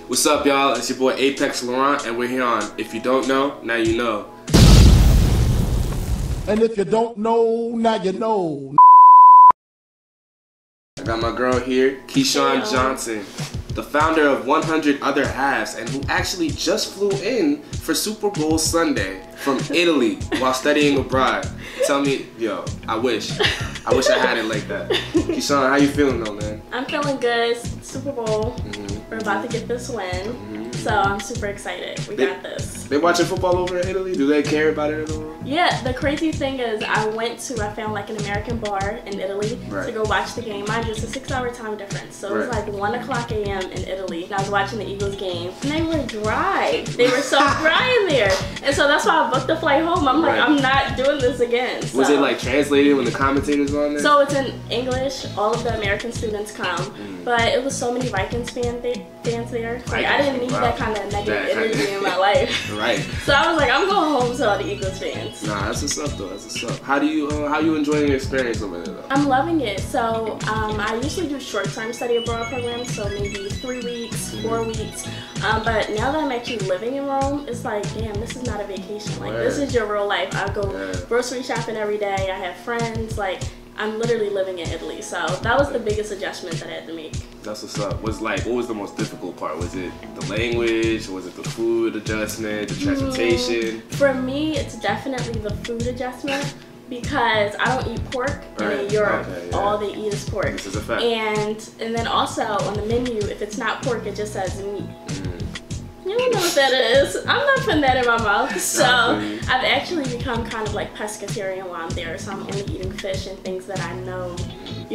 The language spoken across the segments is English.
What's up, y'all? It's your boy Apex Laurent, and we're here on If You Don't Know, Now You Know. And if you don't know, now you know. I got my girl here, Keyshawn Johnson, the founder of 100 Other Halves, and who actually just flew in for Super Bowl Sunday from Italy while studying abroad. Tell me, yo, I wish I had it like that. Keyshawn, how you feeling though, man? I'm feeling good. Super Bowl. We're about to get this win. So I'm super excited. We got this. They watching football over in Italy? Do they care about it at all? Yeah, the crazy thing is I found like an American bar in Italy to go watch the game. Mind you, it's a 6-hour time difference. So it was like 1 o'clock a.m. in Italy. And I was watching the Eagles game. And they were dry. They were so dry in there. And so that's why I booked the flight home. I'm like, I'm not doing this again. So. Was it like translated when the commentators were on there? So it's in English. All of the American students come. But it was so many Vikings fans there. Like, I didn't need that kind of negative energy in my life. Right. So I was like, I'm going home to all the Eagles fans. Nah, that's what's up though. That's what's up. How you enjoying your experience over there though? I'm loving it. So I usually do short-term study abroad programs, so maybe 3 weeks, 4 weeks. But now that I'm actually living in Rome, it's like, damn, this is not a vacation. Like, this is your real life. I go grocery shopping every day. I have friends. Like, I'm literally living in Italy. So that was the biggest adjustment that I had to make. That's what's up. What was the most difficult part? Was it the language? Was it the food adjustment? The transportation? For me, it's definitely the food adjustment because I don't eat pork, and in Europe, all they eat is pork. This is a fact. And then also on the menu, if it's not pork, it just says meat. You don't know what that is. I'm not putting that in my mouth. So I've actually become kind of like pescatarian while I'm there. So I'm only eating fish and things that I know,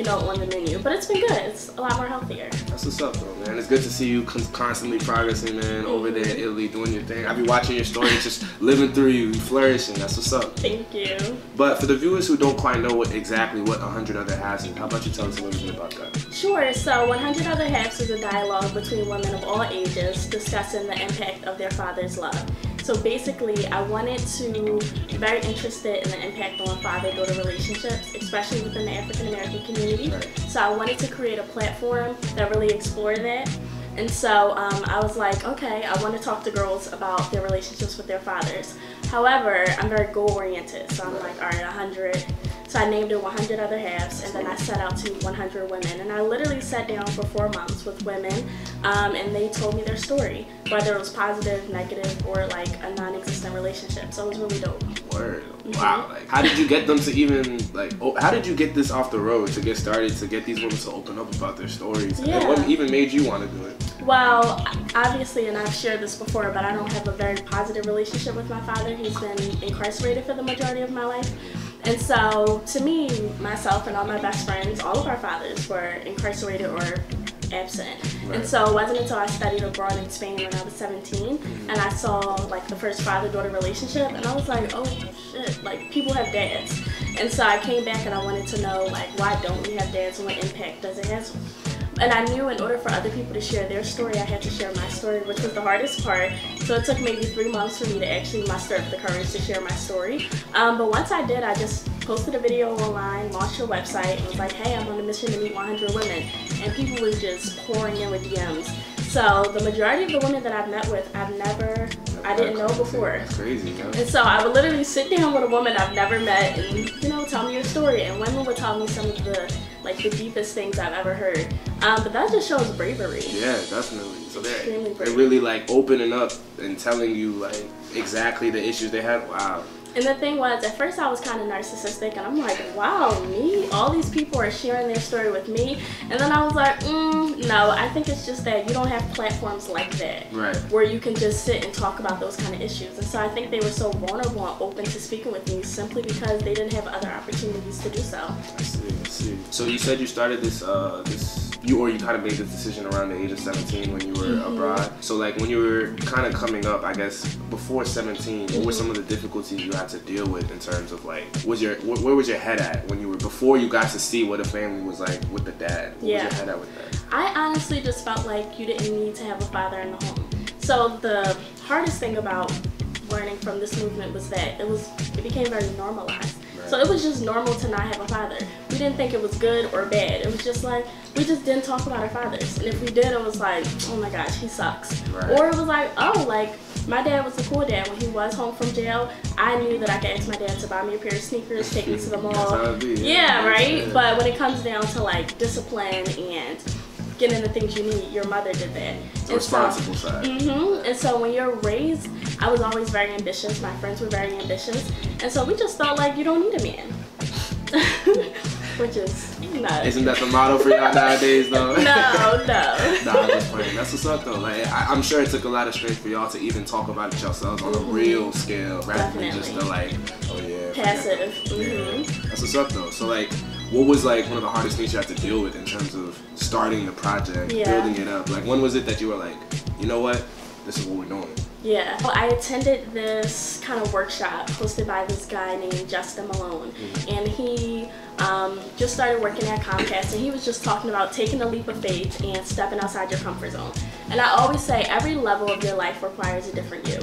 on the menu. But it's been good. It's a lot more healthier. That's what's up though, man. It's good to see you constantly progressing, man, over there in Italy doing your thing. I be watching your stories, just living through you, flourishing. That's what's up. Thank you. But for the viewers who don't quite know exactly what 100 Other Halves is, how about you tell us a little bit about that? Sure. So 100 Other Halves is a dialogue between women of all ages discussing the impact of their father's love. So basically, I wanted to be very interested in the impact on father-daughter relationships, especially within the African American community. So I wanted to create a platform that really explored that. And so I was like, okay, I want to talk to girls about their relationships with their fathers. However, I'm very goal-oriented, so I'm like, all right, 100. So I named it 100 Other Halves, and then I set out to 100 women. And I literally sat down for 4 months with women, and they told me their story, whether it was positive, negative, or like a non-existent relationship. So it was really dope. Word. Wow. Like, how did you get them to even, how did you get this off the road, to get started, to get these women to open up about their stories? And what even made you want to do it? Well, obviously, and I've shared this before, but I don't have a very positive relationship with my father. He's been incarcerated for the majority of my life. And so, to me, myself and all my best friends, all of our fathers were incarcerated or absent. And so it wasn't until I studied abroad in Spain when I was 17 and I saw like the first father-daughter relationship, and I was like, oh shit, like people have dads. And so I came back and I wanted to know, like, why don't we have dads and what impact does it have? And I knew in order for other people to share their story, I had to share my story, which was the hardest part. So it took maybe 3 months for me to actually muster up the courage to share my story. But once I did, I just posted a video online, launched a website, and was like, hey, I'm on a mission to meet 100 women. And people were just pouring in with DMs. So the majority of the women that I've met with, I didn't know before. That's crazy, man. And so I would literally sit down with a woman I've never met and, tell me your story. And women would tell me some of the deepest things I've ever heard. But that just shows bravery. Yeah, definitely. So they're really like opening up and telling you like exactly the issues they have. Wow. And the thing was, at first I was kind of narcissistic, and I'm like, wow, me? All these people are sharing their story with me? And then I was like, no, I think it's just that you don't have platforms like that, where you can just sit and talk about those kind of issues. And so I think they were so vulnerable and open to speaking with me simply because they didn't have other opportunities to do so. I see. So you said you started this, you kind of made this decision around the age of 17 when you were abroad. So like when you were kind of coming up, I guess, before 17, what were some of the difficulties you had to deal with in terms of like, where was your head at when before you got to see what a family was like with the dad? Where was your head at with that? I honestly just felt like you didn't need to have a father in the home. So the hardest thing about learning from this movement was that it became very normalized. So it was just normal to not have a father. We didn't think it was good or bad. It was just like, we just didn't talk about our fathers. And if we did, it was like, oh my gosh, he sucks. Right. Or it was like, oh, like, my dad was a cool dad. When he was home from jail, I knew that I could ask my dad to buy me a pair of sneakers, take me to the mall. That's how it be. Yeah, right? Yeah. But when it comes down to like discipline and getting the things you need, your mother did that. The responsible side. And so when you're raised, I was always very ambitious. My friends were very ambitious. And so we just thought like, you don't need a man. Which is nuts. Isn't that the motto for y'all nowadays though? No. Nah, I'm just playing. That's what's up though. Like I'm sure it took a lot of strength for y'all to even talk about it yourselves on a real scale, rather than just the like, oh yeah, passive. Yeah. That's what's up though. So like, what was like one of the hardest things you had to deal with in terms of starting the project, building it up? Like when was it that you were like, you know what, this is what we're doing? Yeah, well, I attended this kind of workshop hosted by this guy named Justin Malone, and he just started working at Comcast, and he was just talking about taking a leap of faith and stepping outside your comfort zone. And I always say every level of your life requires a different you.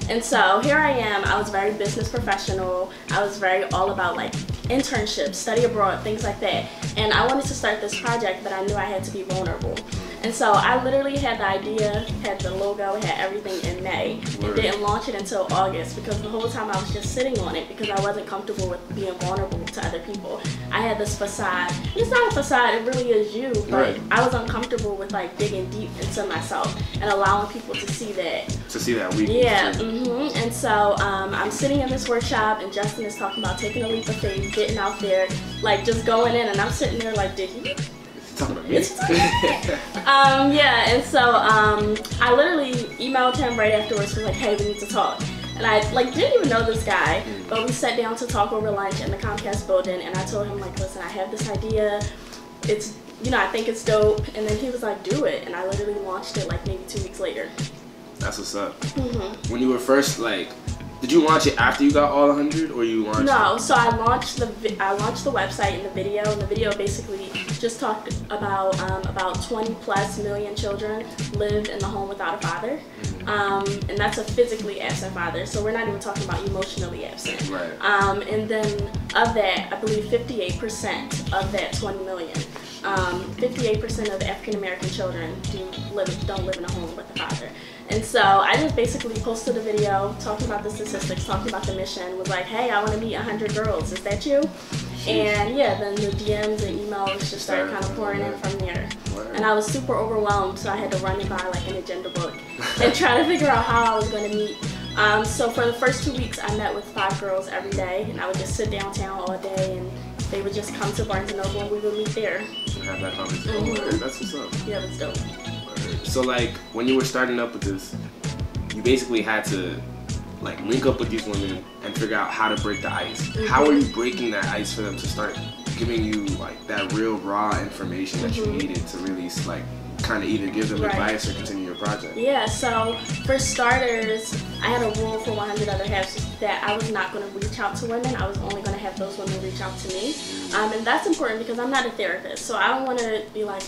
And so here I am, I was very business professional, I was very all about like internships, study abroad, things like that. And I wanted to start this project, but I knew I had to be vulnerable. And so I literally had the idea, had the logo, had everything in May, and didn't launch it until August because the whole time I was just sitting on it because I wasn't comfortable with being vulnerable to other people. I had this facade. And it's not a facade, it really is you, but I was uncomfortable with like digging deep into myself and allowing people to see that. To see that weakness. Yeah, and so I'm sitting in this workshop and Justin is talking about taking a leap of faith, getting out there, like just going in, and I'm sitting there like, did he? Talking about me. Yeah, and so I literally emailed him right afterwards, was like, hey, we need to talk. And I like didn't even know this guy, but we sat down to talk over lunch in the Comcast building, and I told him like, listen, I have this idea. It's, you know, I think it's dope. And then he was like, do it. And I literally launched it like maybe 2 weeks later. That's what's up. When you were first like, did you launch it after you got all 100, or you launched No, so I launched the website and the video, basically just talked about 20+ million children live in the home without a father, and that's a physically absent father. So we're not even talking about emotionally absent. Right. And then of that, I believe 58% of that 20 million, 58% of the African American children don't live in a home with a father. And so I just basically posted a video talking about the statistics, talking about the mission, was like, hey, I want to meet 100 girls, is that you? And yeah, then the DMs and emails just started kind of pouring in from there. And I was super overwhelmed, so I had to run it by like an agenda book and try to figure out how I was going to meet. So for the first 2 weeks, I met with 5 girls every day, and I would just sit downtown all day, and they would just come to Barnes & Noble, and we would meet there. And have that conversation. That's what's up. Yeah, that's dope. So like when you were starting up with this, you basically had to like link up with these women and figure out how to break the ice. How are you breaking that ice for them to start giving you like that real raw information that you needed to really like kind of either give them advice or continue your project? Yeah, so for starters, I had a rule for 100 Other Halves that I was not going to reach out to women. I was only going to have those women reach out to me. And that's important because I'm not a therapist. So I don't want to be like,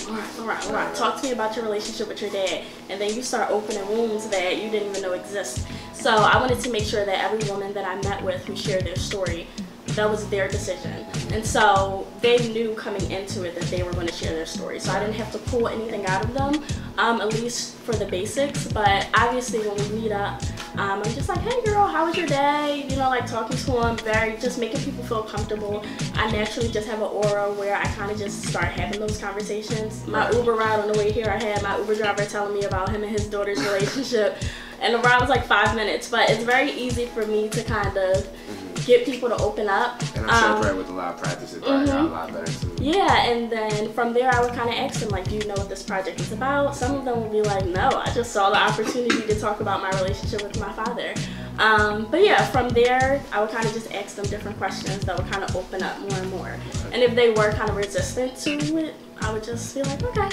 all right, talk to me about your relationship with your dad. And then you start opening wounds that you didn't even know exist. So I wanted to make sure that every woman that I met with who shared their story, that was their decision. And so they knew coming into it that they were going to share their story. So I didn't have to pull anything out of them, at least for the basics. But obviously when we meet up, I'm just like, hey girl, how was your day? You know, like talking to them, just making people feel comfortable. I naturally just have an aura where I kind of just start having those conversations. My Uber ride on the way here, I had my Uber driver telling me about him and his daughter's relationship. And the ride was like 5 minutes, but it's very easy for me to kind of get people to open up. And I'm sure probably with a lot of practice, it probably got a lot better too. Yeah, and then from there I would kind of ask them, like, do you know what this project is about? Some of them would be like, no, I just saw the opportunity to talk about my relationship with my father. But yeah, from there, I would kind of just ask them different questions that would kind of open up more and more. And if they were kind of resistant to it, I would just be like, okay,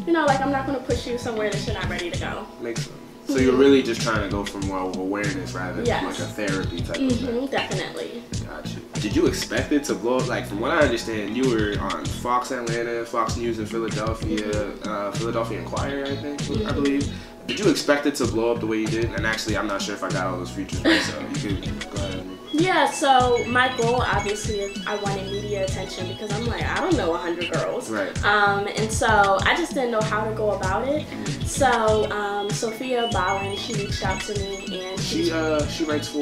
you know, like I'm not going to push you somewhere that you're not ready to go. Makes sense. So you're really just trying to go for more of awareness rather than like a therapy type of thing. Definitely. Gotcha. Did you expect it to blow up? Like from what I understand, you were on Fox Atlanta, Fox News in Philadelphia, Philadelphia Inquirer, I think, I believe. Did you expect it to blow up the way you did? And actually, I'm not sure if I got all those features right, so you could go ahead. Yeah, so my goal obviously is I wanted media attention because I'm like, I don't know 100 girls. Right. And so I just didn't know how to go about it. So Sophia Bowen, she reached out to me and she writes for.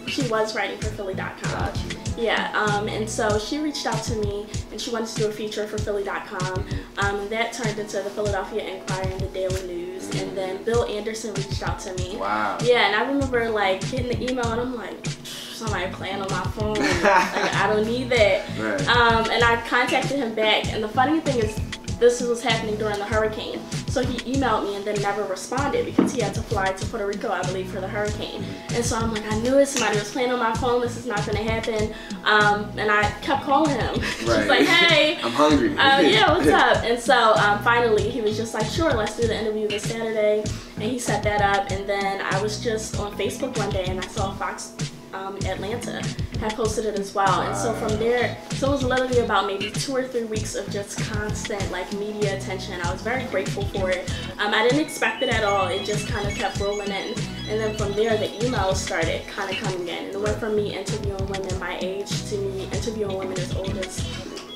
She was writing for Philly.com. Yeah, and so she reached out to me and she wanted to do a feature for Philly.com. And that turned into the Philadelphia Inquirer and the Daily News. And then Bill Anderson reached out to me. Wow. Yeah, and I remember like getting the email and I'm like, somebody playing on my phone. Like, I don't need that. Right. And I contacted him back. And the funny thing is, this was happening during the hurricane. So he emailed me and then never responded because he had to fly to Puerto Rico, I believe, for the hurricane. And so I'm like, I knew it. Somebody was playing on my phone. This is not going to happen. And I kept calling him. Right. Just like, hey. I'm hungry. Yeah, what's up? And so finally he was just like, sure, let's do the interview this Saturday. And he set that up. And then I was just on Facebook one day and I saw Fox Atlanta had posted it as well. And so from there, so it was literally about maybe 2 or 3 weeks of just constant like media attention. I was very grateful for it. I didn't expect it at all. It just kind of kept rolling in. And then from there, the emails started kind of coming in. And it went from me interviewing women my age to me interviewing women as old as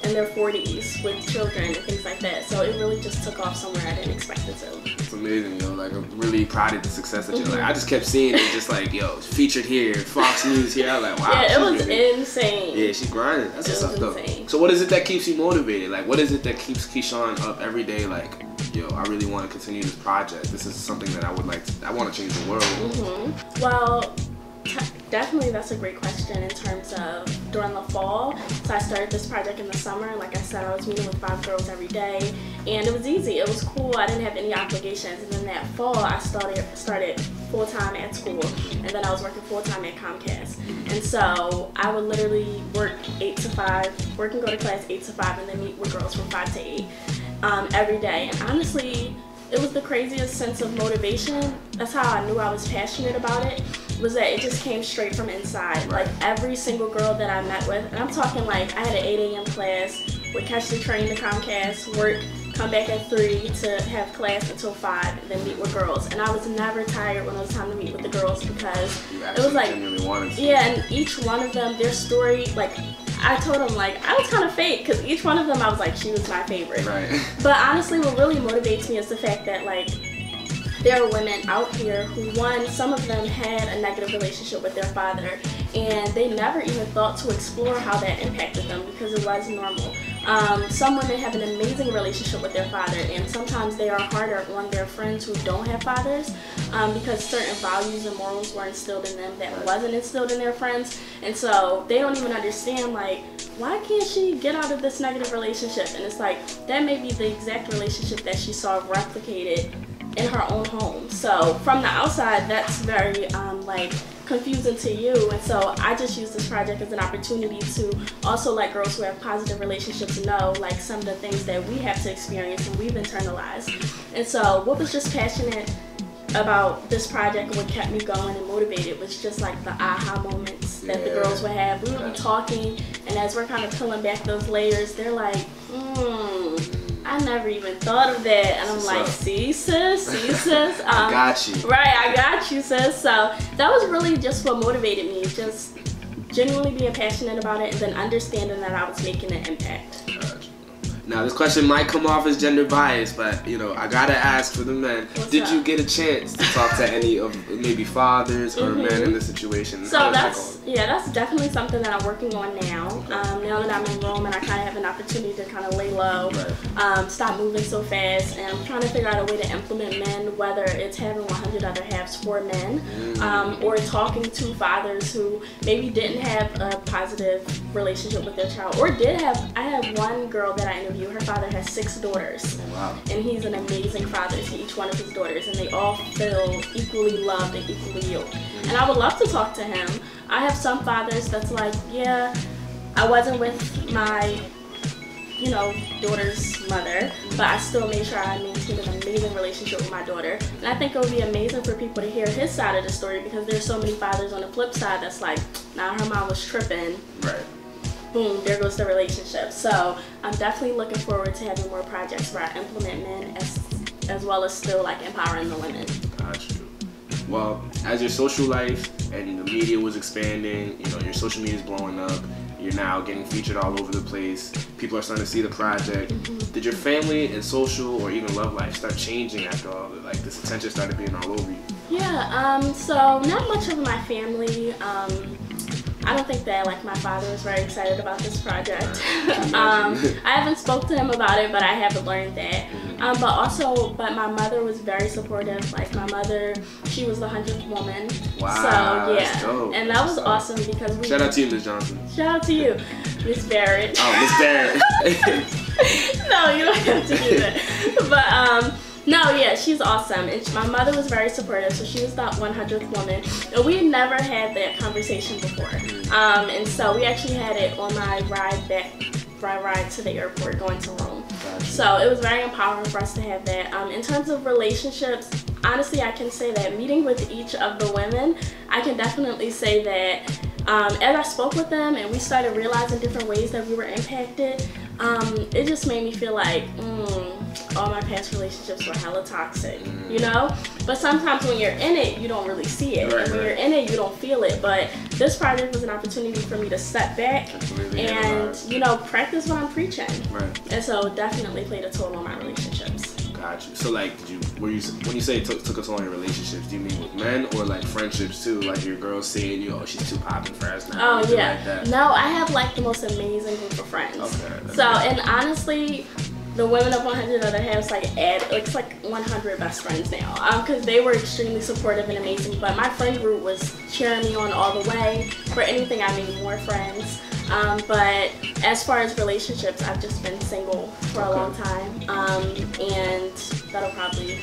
in their 40s with children and things like that. So it really just took off somewhere I didn't expect it to. It's amazing, yo. Like, I'm really proud of the success that you're like. I just kept seeing it, just like, yo, featured here, Fox News here. I was like, wow. Yeah, it was insane. Yeah, she's grinding. That's what's up, though. Insane. So what is it that keeps you motivated? Like, what is it that keeps Keyshawn up every day? Like, yo, I really want to continue this project. This is something that I would like to, I want to change the world. Well, definitely that's a great question in terms of during the fall. So I started this project in the summer. Like I said, I was meeting with 5 girls every day and it was easy. It was cool. I didn't have any obligations. And then that fall I started full-time at school and then I was working full-time at Comcast. And so I would literally work 8 to 5, work and go to class 8 to 5 and then meet with girls from 5 to 8 every day. And honestly, it was the craziest sense of motivation. That's how I knew I was passionate about it, was that it just came straight from inside. Like every single girl that I met with, and I'm talking like I had an 8 a.m. class, would catch the train to Comcast, work, come back at 3 to have class until 5, and then meet with girls. And I was never tired when it was time to meet with the girls because it was like, yeah, and each one of them, their story, like, I told them, like, I was kind of fake because each one of them I was like, she was my favorite. Right. But honestly, what really motivates me is the fact that, like, there are women out here who, one, some of them had a negative relationship with their father and they never even thought to explore how that impacted them because it was normal. Some women have an amazing relationship with their father and sometimes they are harder on their friends who don't have fathers because certain values and morals were instilled in them that wasn't instilled in their friends. And so they don't even understand, like, why can't she get out of this negative relationship? And it's like, that may be the exact relationship that she saw replicated in her own home. So from the outside, that's very like confusing to you. And so I just use this project as an opportunity to also let girls who have positive relationships know like some of the things that we have to experience and we've internalized. And so what was just passionate about this project and what kept me going and motivated was just like the aha moments that the girls would have. We would be talking and as we're kind of peeling back those layers, they're like, I never even thought of that. And I'm like, see sis? I got you. Right, I got you, sis. So that was really just what motivated me, just genuinely being passionate about it and then understanding that I was making an impact. Now this question might come off as gender biased, but you know, I gotta ask for the men. Did you get a chance to talk to any of maybe fathers or men in the situation? So that's definitely something that I'm working on now. Now that I'm in Rome and I kind of have an opportunity to kind of lay low, stop moving so fast, and I'm trying to figure out a way to implement men, whether it's having 100 other halves for men, or talking to fathers who maybe didn't have a positive relationship with their child, or did have. I had one girl that I interviewed. Her father has 6 daughters, and he's an amazing father to each one of his daughters, and they all feel equally loved and equally yoked. And I would love to talk to him. I have some fathers that's like, yeah, I wasn't with my, you know, daughter's mother, but I still made sure I maintained an amazing relationship with my daughter. And I think it would be amazing for people to hear his side of the story because there's so many fathers on the flip side that's like, nah, her mom was tripping. Right. Boom, there goes the relationship. So I'm definitely looking forward to having more projects where I implement men as well as still like empowering the women. Got you. Well, as your social life and the media was expanding, you know, your social media is blowing up. You're now getting featured all over the place. People are starting to see the project. Did your family and social or even love life start changing after all the, like, this attention started being all over you? Yeah, so not much of my family. I don't think that like my father was very excited about this project. I haven't spoke to him about it, but I haven't learned that. But my mother was very supportive. Like my mother, she was the 100th woman. Wow. So yeah, that's dope. and that was awesome because we. Shout out to you, Ms. Johnson. Shout out to you, Miss Barrett. Oh, Miss Barrett. No, you don't have to do that. But no, yeah, she's awesome. And my mother was very supportive, so she was that 100th woman. And we never had that conversation before. And so we actually had it on my ride to the airport going to Rome. Gotcha. So it was very empowering for us to have that. In terms of relationships, honestly, I can say that meeting with each of the women, I can definitely say that as I spoke with them and we started realizing different ways that we were impacted, it just made me feel like all my past relationships were hella toxic, you know? But sometimes when you're in it, you don't really see it. Right, and when you're in it, you don't feel it. But this project was an opportunity for me to step back and, you know, practice what I'm preaching. Right. And so definitely played a toll on my relationships. Got you. So like, when you say it took a toll on your relationships, do you mean with men or like friendships too? Like your girl saying, "Oh, she's too popping for us now." Oh yeah. Like that? No, I have like the most amazing group of friends. Okay. So and honestly, the women of 100 Other Halves it's like 100 best friends now. Because they were extremely supportive and amazing. But my friend group was cheering me on all the way. For anything, I made more friends. But as far as relationships, I've just been single for a long time, and that'll probably.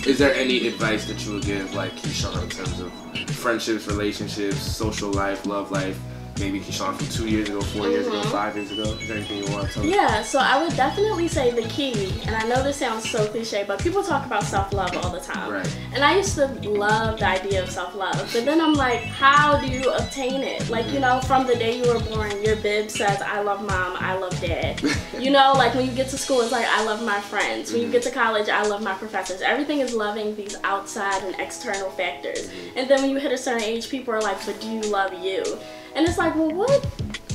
Is there any advice that you would give, like Keyshawn, in terms of friendships, relationships, social life, love life? Maybe Keyshawn from 2 years ago, 4 years ago, 5 years ago. Is there anything you want to tell me? Yeah, so I would definitely say the key, and I know this sounds so cliche, but people talk about self-love all the time. Right. And I used to love the idea of self-love, but then I'm like, how do you obtain it? Like, you know, from the day you were born, your bib says, I love mom, I love dad. You know, like when you get to school, it's like, I love my friends. When you get to college, I love my professors. Everything is loving these outside and external factors. And then when you hit a certain age, people are like, but do you love you? And it's like, well,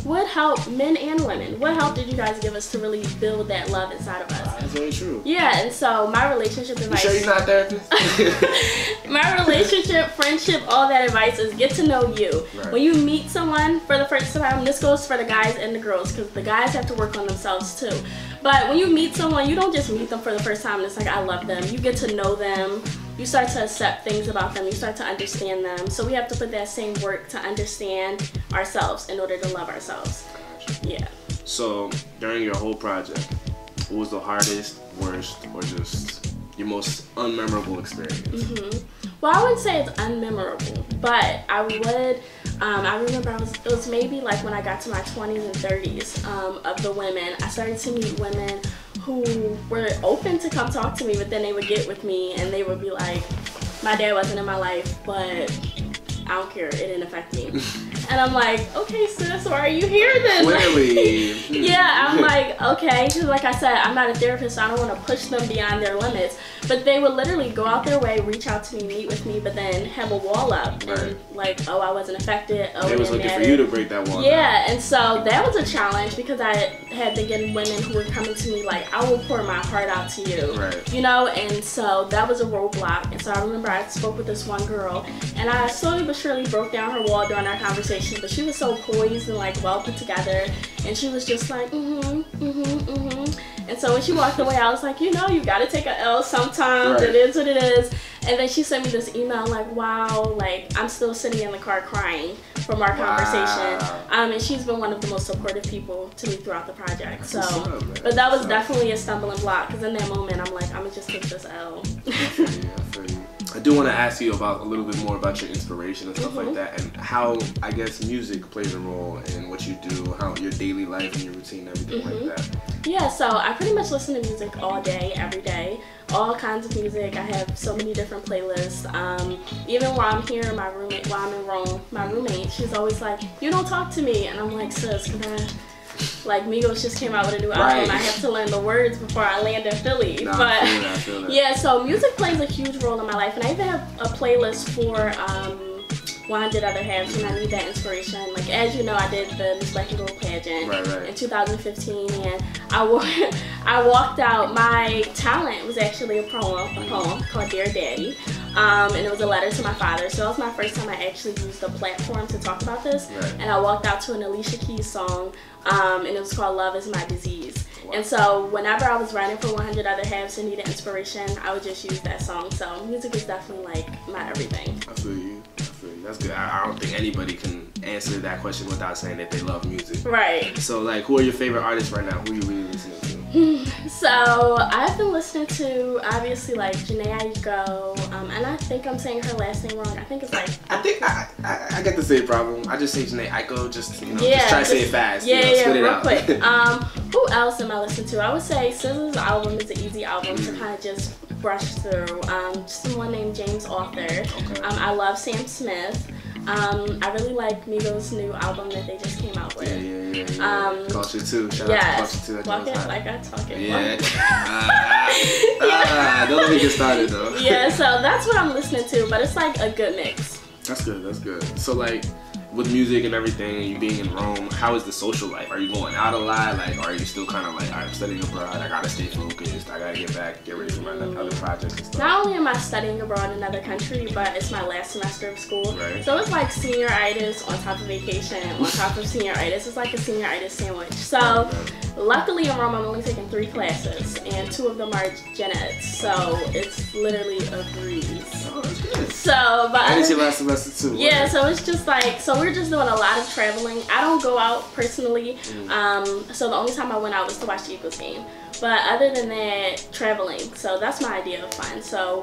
what help, men and women, what help did you guys give us to really build that love inside of us? That's very true. Yeah, and so my relationship advice. You sure you're not a therapist? My relationship, friendship, all that advice is get to know you. Right. When you meet someone for the first time, this goes for the guys and the girls, because the guys have to work on themselves too. But when you meet someone, you don't just meet them for the first time and it's like, I love them. You get to know them. You start to accept things about them. You start to understand them. So we have to put that same work to understand ourselves in order to love ourselves. Yeah. So during your whole project, what was the hardest, worst, or just your most unmemorable experience? Well, I wouldn't say it's unmemorable, but I would. I remember it was maybe like when I got to my 20s and 30s of the women. I started to meet women who were open to come talk to me, but then they would get with me and they would be like, my dad wasn't in my life, but I don't care, it didn't affect me. And I'm like, okay sis, why are you here then? Clearly. Yeah, I'm like, okay, because like I said, I'm not a therapist, so I don't want to push them beyond their limits. But they would literally go out their way, reach out to me, meet with me, but then have a wall up. Right. And like, oh, I wasn't affected. Oh, They was looking for you to break that wall Yeah, and so that was a challenge because I had to get women who were coming to me like, I will pour my heart out to you. Right. You know, and so that was a roadblock. And so I remember I spoke with this one girl, and I slowly but surely broke down her wall during our conversation, but she was so poised and like well put together, and she was just like, And so when she walked away, I was like, you know, you gotta take a L sometimes. Right. It is what it is. And then she sent me this email like, wow, like I'm still sitting in the car crying from our conversation. And she's been one of the most supportive people to me throughout the project. So, but that was definitely a stumbling block because in that moment, I'm like, I'm gonna just take this L. I do want to ask you about a little bit more about your inspiration and stuff like that, and how I guess music plays a role in what you do, how your daily life and your routine, everything like that. Yeah, so I pretty much listen to music all day, every day, all kinds of music. I have so many different playlists. Even while I'm here, my roommate, while I'm in Rome, my roommate, she's always like, you don't talk to me, and I'm like, sis, like Migos just came out with a new album. Right. I have to learn the words before I land in Philly. Nah, but I feel that. yeah, so music plays a huge role in my life, and I even have a playlist for 100 Other Halves when I need that inspiration. Like, as you know, I did the Miss Black and Gold pageant in 2015, and I walked out. My talent was actually a poem called Dear Daddy, and it was a letter to my father. So that was my first time I actually used the platform to talk about this. And I walked out to an Alicia Keys song, and it was called Love Is My Disease. Wow. And so whenever I was writing for 100 Other Halves and needed inspiration, I would just use that song. So music is definitely like my everything. I feel you. That's good. I don't think anybody can answer that question without saying that they love music. Right. So, like, who are your favorite artists right now? Who are you really listening to? So, I've been listening to, obviously, like, Jhené Aiko, and I think I'm saying her last name wrong. I think it's like... I think I get the same problem. I just say Jhené Aiko, just try to say it fast. Yeah, spit it real out. quick. Who else am I listening to? I would say SZA's album is an easy album to kind of just brush through. Someone named James Arthur. Okay. I love Sam Smith. I really like Migos' new album that they just came out with. Yeah. Culture 2. Shout out to Culture 2. Walk it like I talk it. Yeah. Don't let me get started though. Yeah, so that's what I'm listening to, but it's like a good mix. That's good. So, like, with music and everything, and you being in Rome, how is the social life? Are you going out a lot? Like, are you still kind of like, I'm studying abroad, I gotta stay focused, I gotta get ready for my other projects and stuff? Not only am I studying abroad in another country, but it's my last semester of school. Right. So it's like senioritis on top of vacation, on top of senioritis. It's like a senioritis sandwich. So luckily in Rome, I'm only taking 3 classes, and 2 of them are gen eds. So it's literally a breeze. Oh, that's good. So, but and it's your last semester too. Yeah, so it's just like, so we're just doing a lot of traveling. I don't go out personally, so the only time I went out was to watch the Eagles game. But other than that, traveling. So that's my idea of fun. So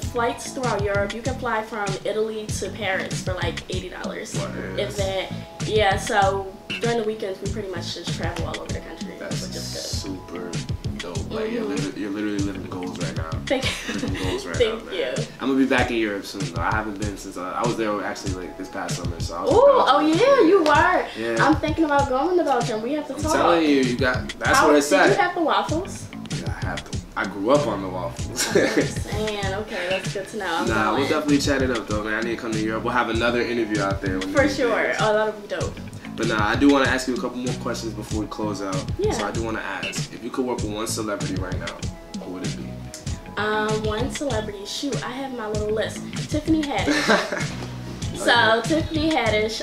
flights throughout Europe, you can fly from Italy to Paris for like $80. If that, yeah, so during the weekends, we pretty much just travel all over the country, which is good. Super dope. Like, you're literally living goals right now. Thank you. I'm gonna be back in Europe soon though. I haven't been since I was there actually like this past summer. So I was You were. Yeah. I'm thinking about going to Belgium. We have to talk. I'm telling you, that's what it said. Did you have the waffles? Yeah, I have to. I grew up on the waffles. I'm saying, okay, that's good to know. We'll definitely chat it up though, man. I need to come to Europe. We'll have another interview out there. For sure. Oh, that'll be dope. But I do want to ask you a couple more questions before we close out. Yeah. So I do want to ask, if you could work with one celebrity right now, who would it be? One celebrity. Shoot, I have my little list. Tiffany Haddish. So Tiffany Haddish,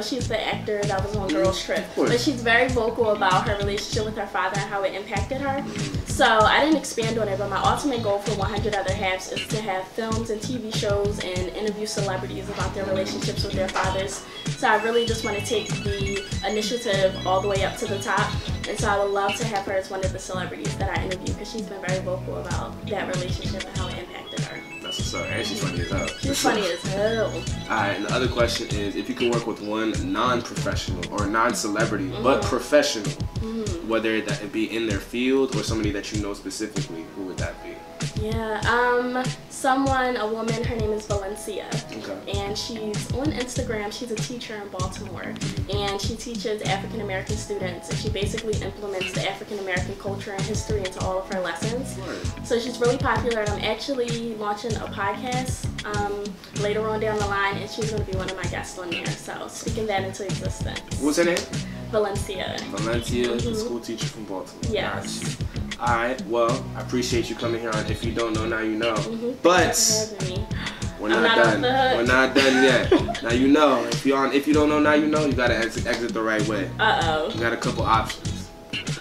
she's the actor that was on Girls Trip, but she's very vocal about her relationship with her father and how it impacted her. So I didn't expand on it, but my ultimate goal for 100 Other Halves is to have films and TV shows and interview celebrities about their relationships with their fathers. So I really just want to take the initiative all the way up to the top, and so I would love to have her as one of the celebrities that I interview, because she's been very vocal about that relationship and how it impacted her. That's what's up. And she's funny as hell. She's funny as hell. Alright, and the other question is, if you could work with one non-professional or non-celebrity, but professional, whether that be in their field or somebody that you know specifically, who would that be? Yeah, a woman, her name is Valencia, and she's on Instagram. She's a teacher in Baltimore, and she teaches African American students, and she basically implements the African American culture and history into all of her lessons. So she's really popular, and I'm actually launching a podcast later on down the line, and she's going to be one of my guests on there, so speaking that into existence. What's her name? Valencia. The school teacher from Baltimore. Yes. Gotcha. Alright, well, I appreciate you coming here on If You Don't Know, Now You Know. But we're not done. We're not done yet. Now you know. If you don't know, now you know, you gotta exit the right way. You got a couple options.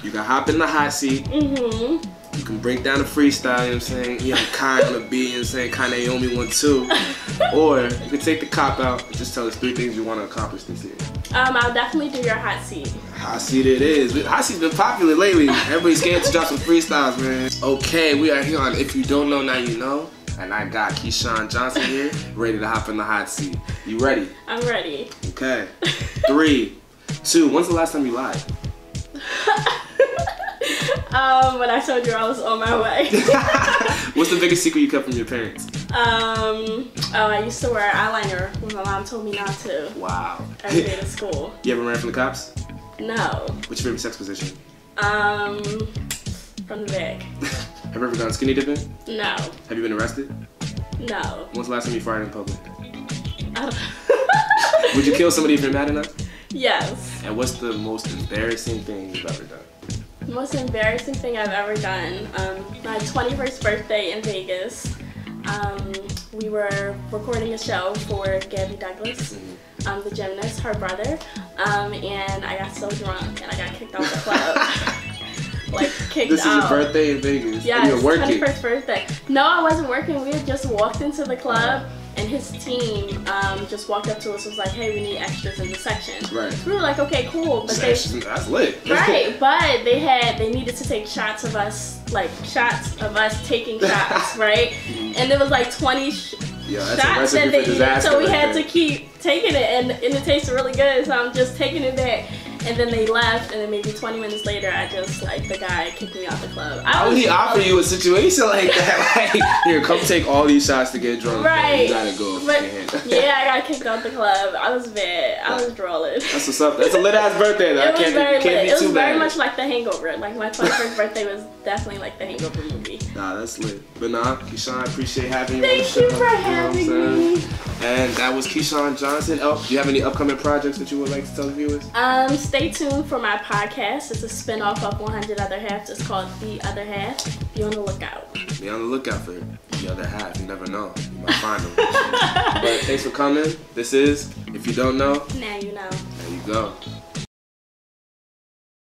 You can hop in the hot seat. You can break down the freestyle, you know what I'm saying? You have kind on the beat and saying kind Naomi 1 2. Or you can take the cop out and just tell us 3 things you want to accomplish this year. I'll definitely do your hot seat. Hot seat it is. Hot seat's been popular lately. Everybody's scared to drop some freestyles, man. Okay, we are here on If You Don't Know, Now You Know. And I got Keyshawn Johnson here, ready to hop in the hot seat. You ready? I'm ready. Okay. 3, 2, when's the last time you lied? When I told you I was on my way. What's the biggest secret you kept from your parents? I used to wear eyeliner when my mom told me not to. Wow. Every day to school. You ever ran from the cops? No. What's your favorite sex position? From the back. Have you ever gone skinny dipping? No. Have you been arrested? No. When's the last time you farted in public? I don't Would you kill somebody if you're mad enough? Yes. And what's the most embarrassing thing you've ever done? The most embarrassing thing I've ever done, my 21st birthday in Vegas. We were recording a show for Gabby Douglas, the gymnast, her brother, and I got so drunk and I got kicked out the club. Like, kicked out. This is your birthday in Vegas? Yeah, you were working? 21st birthday. No, I wasn't working. We had just walked into the club. And his team just walked up to us and was like, hey, we need extras in the section. Right. So we were like, okay, cool. But that's lit. Right, but they needed to take shots of us, taking shots, right? And there was like 20 shots that they needed, so we had to keep taking it, and it tasted really good, so I'm just taking it back. And then they left, and then maybe 20 minutes later, the guy kicked me out the club. How would he offer you a situation like that? Like, here, come take all these shots to get drunk. Right. You gotta go. But, yeah, I got kicked out the club. I was mad. I was drooling. That's what's up. That's a lit ass birthday, though. It was very lit. It was very bad. much like The Hangover. Like, my 21st birthday was definitely like The Hangover movie. Nah, that's lit. But nah, Keyshawn, I appreciate having you. Thank you for having me. And that was Keyshawn Johnson. Oh, do you have any upcoming projects that you would like to tell the viewers? Stay tuned for my podcast. It's a spin-off of 100 Other Halves. It's called The Other Half. Be on the lookout. Be on the lookout for The Other Half. You never know. You might find them. But thanks for coming. This is If You Don't Know. Now you know. There you go.